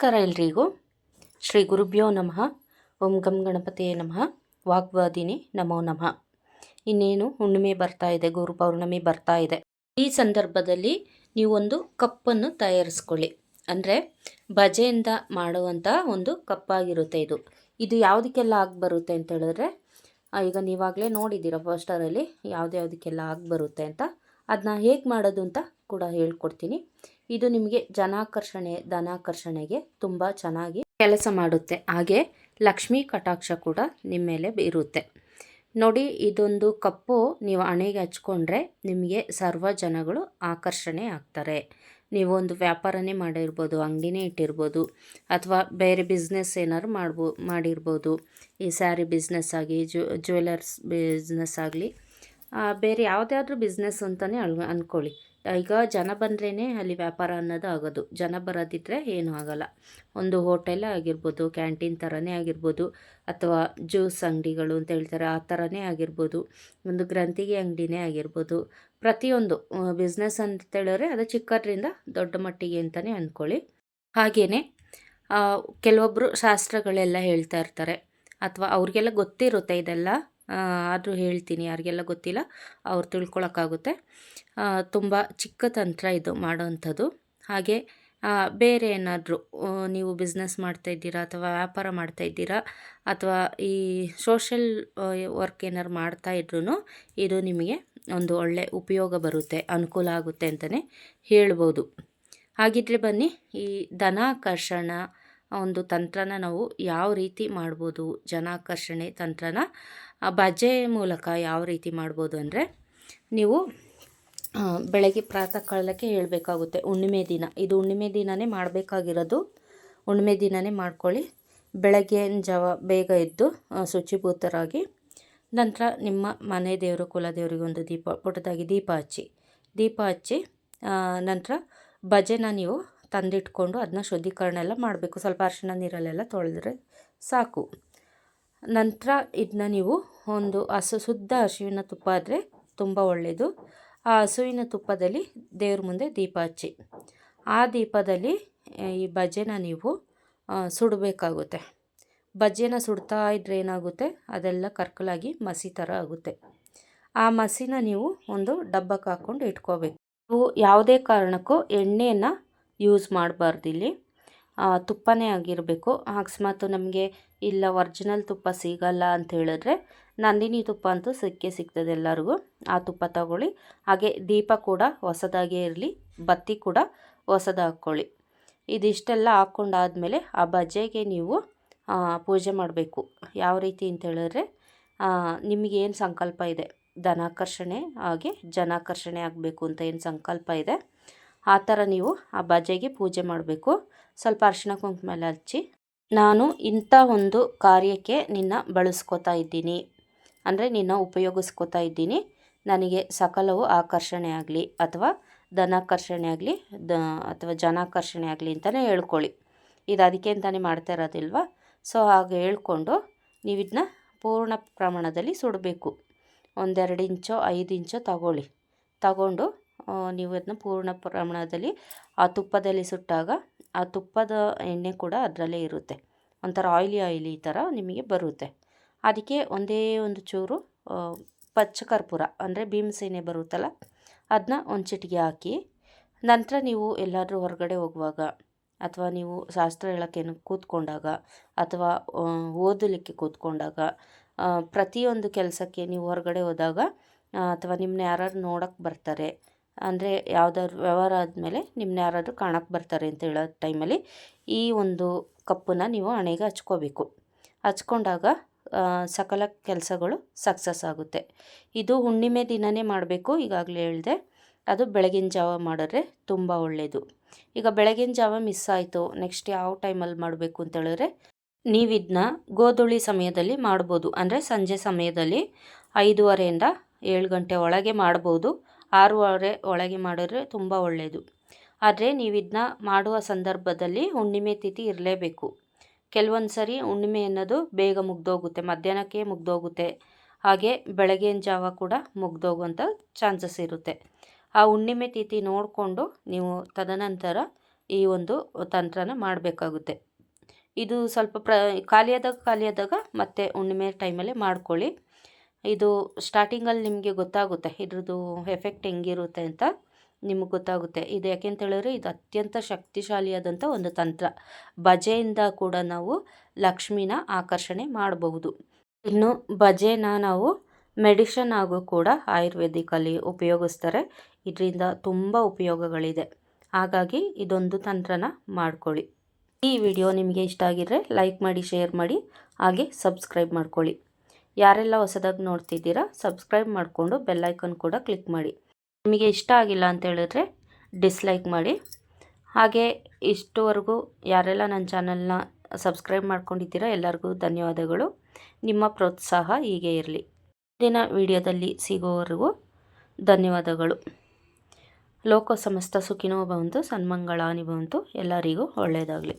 ನಮಸ್ಕಾರ ಎಲ್ರಿಗೂ. ಶ್ರೀ ಗುರುಭ್ಯೋ ನಮಃ. ಓಂ ಗಂ ಗಣಪತಿಯೇ ನಮಃ. ವಾಗ್ವಾದಿನಿ ನಮೋ ನಮಃ. ಇನ್ನೇನು ಹುಣ್ಣಿಮೆ ಬರ್ತಾ ಇದೆ, ಗುರು ಪೌರ್ಣಮಿ ಬರ್ತಾ ಇದೆ. ಈ ಸಂದರ್ಭದಲ್ಲಿ ನೀವು ಒಂದು ಕಪ್ಪನ್ನು ತಯಾರಿಸ್ಕೊಳ್ಳಿ. ಅಂದರೆ ಬಜೆಯಿಂದ ಮಾಡುವಂಥ ಒಂದು ಕಪ್ಪಾಗಿರುತ್ತೆ ಇದು. ಇದು ಯಾವುದಕ್ಕೆಲ್ಲ ಆಗಿ ಬರುತ್ತೆ ಅಂತ ಹೇಳಿದ್ರೆ, ಈಗ ನೀವಾಗಲೇ ನೋಡಿದ್ದೀರ ಪೋಸ್ಟರಲ್ಲಿ ಯಾವುದಕ್ಕೆಲ್ಲ ಆಗಿ ಬರುತ್ತೆ ಅಂತ. ಅದನ್ನ ಹೇಗೆ ಮಾಡೋದು ಅಂತ ಕೂಡ ಹೇಳ್ಕೊಡ್ತೀನಿ. ಇದು ನಿಮಗೆ ಧನಾಕರ್ಷಣೆಗೆ ತುಂಬ ಚೆನ್ನಾಗಿ ಕೆಲಸ ಮಾಡುತ್ತೆ. ಹಾಗೆ ಲಕ್ಷ್ಮೀ ಕಟಾಕ್ಷ ಕೂಡ ನಿಮ್ಮ ಮೇಲೆ ಇರುತ್ತೆ. ನೋಡಿ, ಇದೊಂದು ಕಪ್ಪು ನೀವು ಹಣೆಗೆ ಹಚ್ಕೊಂಡ್ರೆ ನಿಮಗೆ ಸರ್ವ ಜನಗಳು ಆಕರ್ಷಣೆ ಆಗ್ತಾರೆ. ನೀವು ಒಂದು ವ್ಯಾಪಾರನೇ ಮಾಡಿರ್ಬೋದು, ಅಂಗಡಿನೇ ಇಟ್ಟಿರ್ಬೋದು, ಅಥವಾ ಬೇರೆ ಬಿಸ್ನೆಸ್ ಏನಾದ್ರು ಮಾಡಿರ್ಬೋದು. ಈ ಸ್ಯಾರಿ ಬಿಸ್ನೆಸ್ ಆಗಿ, ಜ್ಯುವೆಲರ್ಸ್ ಬಿಸ್ನೆಸ್ ಆಗಲಿ, ಬೇರೆ ಯಾವುದಾದ್ರೂ ಬಿಸ್ನೆಸ್ ಅಂತಲೇ ಅಂದ್ಕೊಳ್ಳಿ. ಈಗ ಜನ ಬಂದ್ರೇ ಅಲ್ಲಿ ವ್ಯಾಪಾರ ಅನ್ನೋದು ಆಗೋದು. ಜನ ಬರೋದಿದ್ದರೆ ಏನೂ ಆಗೋಲ್ಲ. ಒಂದು ಹೋಟೆಲ್ ಆಗಿರ್ಬೋದು, ಕ್ಯಾಂಟೀನ್ ಥರನೇ ಆಗಿರ್ಬೋದು, ಅಥವಾ ಜ್ಯೂಸ್ ಅಂಗಡಿಗಳು ಅಂತ ಹೇಳ್ತಾರೆ ಆ ಥರನೇ ಆಗಿರ್ಬೋದು, ಒಂದು ಗ್ರಂಥಿಗೆ ಅಂಗಡಿನೇ ಆಗಿರ್ಬೋದು. ಪ್ರತಿಯೊಂದು ಬಿಸ್ನೆಸ್ ಅಂತ ಹೇಳಿದ್ರೆ ಅದು ಚಿಕ್ಕದ್ರಿಂದ ದೊಡ್ಡ ಮಟ್ಟಿಗೆ ಅಂತಲೇ ಅಂದ್ಕೊಳ್ಳಿ. ಹಾಗೆಯೇ ಕೆಲವೊಬ್ಬರು ಶಾಸ್ತ್ರಗಳೆಲ್ಲ ಹೇಳ್ತಾ ಇರ್ತಾರೆ, ಅಥವಾ ಅವ್ರಿಗೆಲ್ಲ ಗೊತ್ತಿರುತ್ತೆ ಇದೆಲ್ಲ. ಆದರೂ ಹೇಳ್ತೀನಿ, ಯಾರಿಗೆಲ್ಲ ಗೊತ್ತಿಲ್ಲ ಅವ್ರು ತಿಳ್ಕೊಳಕ್ಕಾಗುತ್ತೆ. ತುಂಬ ಚಿಕ್ಕ ತಂತ್ರ ಇದು ಮಾಡೋವಂಥದ್ದು. ಹಾಗೆ ಬೇರೆ ಏನಾದರೂ ನೀವು ಬಿಸ್ನೆಸ್ ಮಾಡ್ತಾಯಿದ್ದೀರಾ, ಅಥವಾ ವ್ಯಾಪಾರ ಮಾಡ್ತಾಯಿದ್ದೀರಾ, ಅಥವಾ ಈ ಸೋಷಲ್ ವರ್ಕ್ ಏನಾದ್ರು ಮಾಡ್ತಾಯಿದ್ರೂ ಇದು ನಿಮಗೆ ಒಂದು ಒಳ್ಳೆ ಉಪಯೋಗ ಬರುತ್ತೆ, ಅನುಕೂಲ ಆಗುತ್ತೆ ಅಂತಲೇ ಹೇಳ್ಬೋದು. ಹಾಗಿದ್ರೆ ಬನ್ನಿ, ಈ ಧನಾಕರ್ಷಣ ಒಂದು ತಂತ್ರನ ನಾವು ಯಾವ ರೀತಿ ಮಾಡ್ಬೋದು, ಜನಾಕರ್ಷಣೆ ತಂತ್ರನ ಬಜೆ ಮೂಲಕ ಯಾವ ರೀತಿ ಮಾಡ್ಬೋದು ಅಂದರೆ, ನೀವು ಬೆಳಗ್ಗೆ ಪ್ರಾತಃ ಕಾಲಕ್ಕೆ ಹೇಳಬೇಕಾಗುತ್ತೆ. ಹುಣ್ಣಿಮೆ ದಿನ, ಇದು ಹುಣ್ಣಿಮೆ ದಿನವೇ ಮಾಡಬೇಕಾಗಿರೋದು. ಹುಣ್ಣಿಮೆ ದಿನವೇ ಮಾಡ್ಕೊಳ್ಳಿ. ಬೆಳಗ್ಗಿನ ಜಾವ ಬೇಗ ಎದ್ದು ಶುಚಿಭೂತರಾಗಿ, ನಂತರ ನಿಮ್ಮ ಮನೆ ದೇವರು ಕುಲದೇವರಿಗೆ ಒಂದು ಪುಟ್ಟದಾಗಿ ದೀಪ ಹಚ್ಚಿ ನಂತರ ಭಜೆನ ನೀವು ತಂದಿಟ್ಕೊಂಡು ಅದನ್ನ ಶುದ್ಧೀಕರಣ ಎಲ್ಲ ಮಾಡಬೇಕು. ಸ್ವಲ್ಪ ಅರಿಶಿಣ ನೀರಲ್ಲೆಲ್ಲ ತೊಳೆದ್ರೆ ಸಾಕು. ನಂತರ ಇದನ್ನ ನೀವು ಒಂದು ಶುದ್ಧ ಹಸುವಿನ ತುಪ್ಪ ಆದರೆ ತುಂಬ ಒಳ್ಳೆಯದು. ಆ ಹಸುವಿನ ತುಪ್ಪದಲ್ಲಿ ದೇವ್ರ ಮುಂದೆ ದೀಪ ಹಚ್ಚಿ, ಆ ದೀಪದಲ್ಲಿ ಈ ಭಜೆನ ನೀವು ಸುಡಬೇಕಾಗುತ್ತೆ. ಭಜೆನ ಸುಡ್ತಾ ಇದ್ದರೆ ಏನಾಗುತ್ತೆ, ಅದೆಲ್ಲ ಕರ್ಕಲಾಗಿ ಮಸಿ ಥರ ಆಗುತ್ತೆ. ಆ ಮಸಿನ ನೀವು ಒಂದು ಡಬ್ಬಕ್ಕೆ ಹಾಕ್ಕೊಂಡು ಇಟ್ಕೋಬೇಕು. ನೀವು ಯಾವುದೇ ಕಾರಣಕ್ಕೂ ಎಣ್ಣೆಯನ್ನು ಯೂಸ್ ಮಾಡಬಾರ್ದು. ಇಲ್ಲಿ ತುಪ್ಪನೇ ಆಗಿರಬೇಕು. ಅಕಸ್ಮಾತ್ ನಮಗೆ ಇಲ್ಲ ಒರಿಜಿನಲ್ ತುಪ್ಪ ಸಿಗಲ್ಲ ಅಂತ ಹೇಳಿದ್ರೆ, ನಂದಿನಿ ತುಪ್ಪ ಅಂತೂ ಸಿಗ್ತದೆ ಎಲ್ಲರಿಗೂ. ಆ ತುಪ್ಪ ತಗೊಳ್ಳಿ. ಹಾಗೆ ದೀಪ ಕೂಡ ಹೊಸದಾಗೇ ಇರಲಿ, ಬತ್ತಿ ಕೂಡ ಹೊಸದು ಹಾಕ್ಕೊಳ್ಳಿ. ಇದಿಷ್ಟೆಲ್ಲ ಹಾಕ್ಕೊಂಡಾದ್ಮೇಲೆ ಆ ಬಜೆಗೆ ನೀವು ಪೂಜೆ ಮಾಡಬೇಕು. ಯಾವ ರೀತಿ ಅಂತ ಹೇಳಿದ್ರೆ, ನಿಮಗೇನು ಸಂಕಲ್ಪ ಇದೆ, ಧನಾಕರ್ಷಣೆ ಹಾಗೆ ಜನಾಕರ್ಷಣೆ ಆಗಬೇಕು ಅಂತ ಏನು ಸಂಕಲ್ಪ ಇದೆ, ಆ ಥರ ನೀವು ಆ ಬಜೆಗೆ ಪೂಜೆ ಮಾಡಬೇಕು. ಸ್ವಲ್ಪ ಅರಿಶಿಣ ಕುಂಕುಮ ಹಚ್ಚಿ, ನಾನು ಇಂಥ ಒಂದು ಕಾರ್ಯಕ್ಕೆ ನಿನ್ನ ಬಳಸ್ಕೋತಾ ಇದ್ದೀನಿ, ಅಂದರೆ ನಿನ್ನ ಉಪಯೋಗಿಸ್ಕೋತಾ ಇದ್ದೀನಿ, ನನಗೆ ಸಕಲವು ಆಕರ್ಷಣೆ ಆಗಲಿ, ಅಥವಾ ಧನಾಕರ್ಷಣೆ ಆಗಲಿ, ಅಥವಾ ಜನಾಕರ್ಷಣೆ ಆಗಲಿ ಅಂತಲೇ ಹೇಳ್ಕೊಳ್ಳಿ. ಇದು ಅದಕ್ಕೆ ಅಂತಲೇ ಮಾಡ್ತಾ ಇರೋದಿಲ್ವ. ಸೊ ಹಾಗೆ ಹೇಳ್ಕೊಂಡು ನೀವು ಇದನ್ನ ಪೂರ್ಣ ಪ್ರಮಾಣದಲ್ಲಿ ಸುಡಬೇಕು. 1-2 ಇಂಚೋ 5 ಇಂಚೋ ತಗೊಂಡು ನೀವು ಅದನ್ನ ಪೂರ್ಣ ಪ್ರಮಾಣದಲ್ಲಿ ಆ ತುಪ್ಪದಲ್ಲಿ ಸುಟ್ಟಾಗ ಆ ತುಪ್ಪದ ಎಣ್ಣೆ ಕೂಡ ಅದರಲ್ಲೇ ಇರುತ್ತೆ. ಒಂಥರ ಆಯಿಲಿ ಥರ ನಿಮಗೆ ಬರುತ್ತೆ. ಅದಕ್ಕೆ ಒಂದೇ ಒಂದು ಚೂರು ಪಚ್ಚ ಕರ್ಪೂರ ಅಂದರೆ ಭೀಮಸೇನೆ ಬರುತ್ತಲ್ಲ, ಅದನ್ನ ಒಂದು ಚಿಟಿಕೆ ಹಾಕಿ, ನಂತರ ನೀವು ಎಲ್ಲಾದರೂ ಹೊರಗಡೆ ಹೋಗುವಾಗ, ಅಥವಾ ನೀವು ಶಾಸ್ತ್ರ ಹೇಳೋಕ್ಕೆ ಕೂತ್ಕೊಂಡಾಗ, ಅಥವಾ ಓದಲಿಕ್ಕೆ ಕೂತ್ಕೊಂಡಾಗ, ಪ್ರತಿಯೊಂದು ಕೆಲಸಕ್ಕೆ ನೀವು ಹೊರಗಡೆ ಹೋದಾಗ, ಅಥವಾ ನಿಮ್ಮನ್ನ ಯಾರಾದ್ರು ನೋಡೋಕ್ಕೆ ಬರ್ತಾರೆ ಅಂದರೆ, ಯಾವುದಾದ್ರು ವ್ಯವಹಾರ ಆದಮೇಲೆ ನಿಮ್ಮನ್ನ ಯಾರಾದರೂ ಕಾಣಕ್ಕೆ ಬರ್ತಾರೆ ಅಂತ ಹೇಳೋ ಟೈಮಲ್ಲಿ ಈ ಒಂದು ಕಪ್ಪನ್ನು ನೀವು ಹಣೆಗೆ ಹಚ್ಕೋಬೇಕು. ಹಚ್ಕೊಂಡಾಗ ಸಕಲ ಕೆಲಸಗಳು ಸಕ್ಸಸ್ ಆಗುತ್ತೆ. ಇದು ಹುಣ್ಣಿಮೆ ದಿನವೇ ಮಾಡಬೇಕು. ಈಗಾಗಲೇ ಹೇಳಿದೆ, ಅದು ಬೆಳಗಿನ ಜಾವ ಮಾಡಿದ್ರೆ ತುಂಬ ಒಳ್ಳೆಯದು. ಈಗ ಬೆಳಗಿನ ಜಾವ ಮಿಸ್ ಆಯಿತು, ನೆಕ್ಸ್ಟ್ ಯಾವ ಟೈಮಲ್ಲಿ ಮಾಡಬೇಕು ಅಂತ ಹೇಳಿದ್ರೆ, ನೀವಿದನ್ನ ಗೋಧೂಳಿ ಸಮಯದಲ್ಲಿ ಮಾಡ್ಬೋದು. ಅಂದರೆ ಸಂಜೆ ಸಮಯದಲ್ಲಿ 5:30 7 ಗಂಟೆ ಒಳಗೆ ಮಾಡ್ಬೋದು. 6:30 ಒಳಗೆ ಮಾಡಿದ್ರೆ ತುಂಬ ಒಳ್ಳೆಯದು. ಆದರೆ ನೀವಿದನ್ನ ಮಾಡುವ ಸಂದರ್ಭದಲ್ಲಿ ಹುಣ್ಣಿಮೆ ತಿಥಿ ಇರಲೇಬೇಕು. ಕೆಲವೊಂದು ಸರಿ ಹುಣ್ಣಿಮೆ ಅನ್ನೋದು ಬೇಗ ಮುಗ್ದೋಗುತ್ತೆ, ಮಧ್ಯಾಹ್ನಕ್ಕೆ ಮುಗ್ದೋಗುತ್ತೆ. ಹಾಗೆ ಬೆಳಗಿನ ಜಾವ ಕೂಡ ಮುಗ್ದೋಗುವಂಥ ಚಾನ್ಸಸ್ ಇರುತ್ತೆ. ಆ ಹುಣ್ಣಿಮೆ ತಿಥಿ ನೋಡಿಕೊಂಡು ನೀವು ತದನಂತರ ಈ ಒಂದು ತಂತ್ರನ ಮಾಡಬೇಕಾಗುತ್ತೆ. ಇದು ಸ್ವಲ್ಪ ಖಾಲಿಯಾದಾಗ ಮತ್ತೆ ಹುಣ್ಣಿಮೆ ಟೈಮಲ್ಲಿ ಮಾಡ್ಕೊಳ್ಳಿ. ಇದು ಸ್ಟಾರ್ಟಿಂಗಲ್ಲಿ ನಿಮಗೆ ಗೊತ್ತಾಗುತ್ತೆ ಇದ್ರದ್ದು ಎಫೆಕ್ಟ್ ಹೆಂಗಿರುತ್ತೆ ಅಂತ ನಿಮಗೆ ಗೊತ್ತಾಗುತ್ತೆ. ಇದು ಯಾಕೆಂತ ಹೇಳಿದ್ರೆ ಇದು ಅತ್ಯಂತ ಶಕ್ತಿಶಾಲಿಯಾದಂಥ ಒಂದು ತಂತ್ರ. ಭಜೆಯಿಂದ ಕೂಡ ನಾವು ಲಕ್ಷ್ಮಿನ ಆಕರ್ಷಣೆ ಮಾಡಬಹುದು. ಇನ್ನು ಭಜೆನ ನಾವು ಮೆಡಿಷನ್ ಆಗು ಕೂಡ ಆಯುರ್ವೇದಿಕಲ್ಲಿ ಉಪಯೋಗಿಸ್ತಾರೆ. ಇದರಿಂದ ತುಂಬ ಉಪಯೋಗಗಳಿದೆ. ಹಾಗಾಗಿ ಇದೊಂದು ತಂತ್ರನ ಮಾಡ್ಕೊಳ್ಳಿ. ಈ ವಿಡಿಯೋ ನಿಮಗೆ ಇಷ್ಟ ಆಗಿದ್ರೆ ಲೈಕ್ ಮಾಡಿ, ಶೇರ್ ಮಾಡಿ, ಹಾಗೆ ಸಬ್ಸ್ಕ್ರೈಬ್ ಮಾಡ್ಕೊಳ್ಳಿ. ಯಾರೆಲ್ಲ ಹೊಸದಾಗಿ ನೋಡ್ತಿದ್ದೀರಾ ಸಬ್ಸ್ಕ್ರೈಬ್ ಮಾಡಿಕೊಂಡು ಬೆಲ್ಲೈಕನ್ ಕೂಡ ಕ್ಲಿಕ್ ಮಾಡಿ. ನಿಮಗೆ ಇಷ್ಟ ಆಗಿಲ್ಲ ಅಂತ ಹೇಳಿದ್ರೆ ಡಿಸ್ಲೈಕ್ ಮಾಡಿ. ಹಾಗೆ ಇಷ್ಟುವರೆಗೂ ಯಾರೆಲ್ಲ ನನ್ನ ಚಾನಲ್ನ ಸಬ್ಸ್ಕ್ರೈಬ್ ಮಾಡ್ಕೊಂಡಿದ್ದೀರಾ ಎಲ್ಲರಿಗೂ ಧನ್ಯವಾದಗಳು. ನಿಮ್ಮ ಪ್ರೋತ್ಸಾಹ ಹೀಗೆ ಇರಲಿ. ಮುಂದಿನ ವಿಡಿಯೋದಲ್ಲಿ ಸಿಗೋವರೆಗೂ ಧನ್ಯವಾದಗಳು. ಲೋಕ ಸಮಸ್ತ ಸುಖಿನೋ ಭವಂತು, ಸನ್ಮಂಗಳಾನಿ ಭವಂತು. ಎಲ್ಲರಿಗೂ ಒಳ್ಳೆಯದಾಗಲಿ.